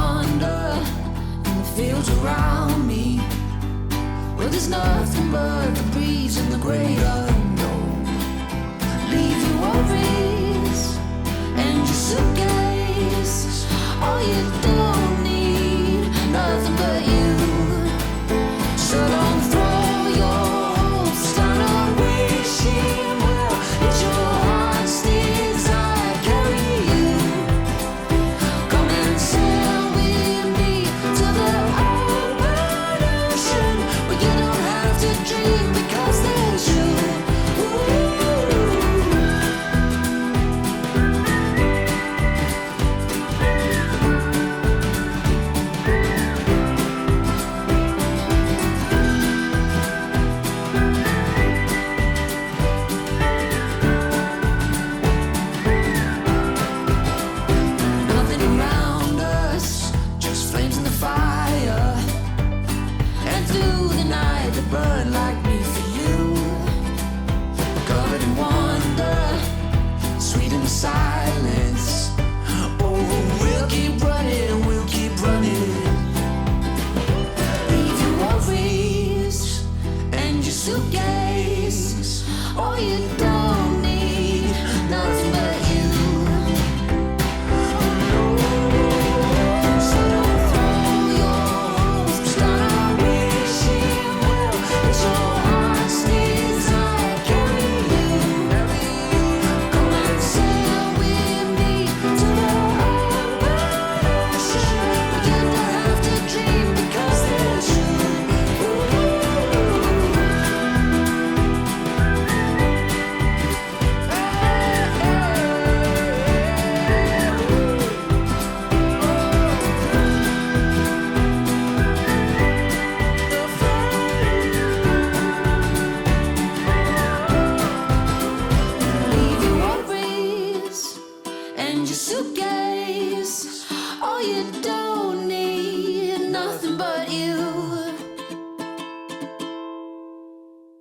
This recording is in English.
wander in the fields around me, where there's nothing but the breeze and the great unknown. Leave your worries and your suitcase. All you don't need, nothing but you. So don't throw your hopes, start on wishing well. It's your heart's desire carry you. Come and sail with me to the open ocean, where you don't have to dream because there's you. Nothing around us, just flames in the fire, and through the night they burn like me for you. Covered in wonder, sweet in the silence. Oh, we'll keep running, we'll keep running. Leave your worries and your suitcase. All you don't need, nothing but you. So don't throw your hopes, start on wishing well. It's your heart's desire carry you. Come and sail with me to the open ocean, where you don't have to dream because there's you. Leave your worries and your suitcase. All you don't need.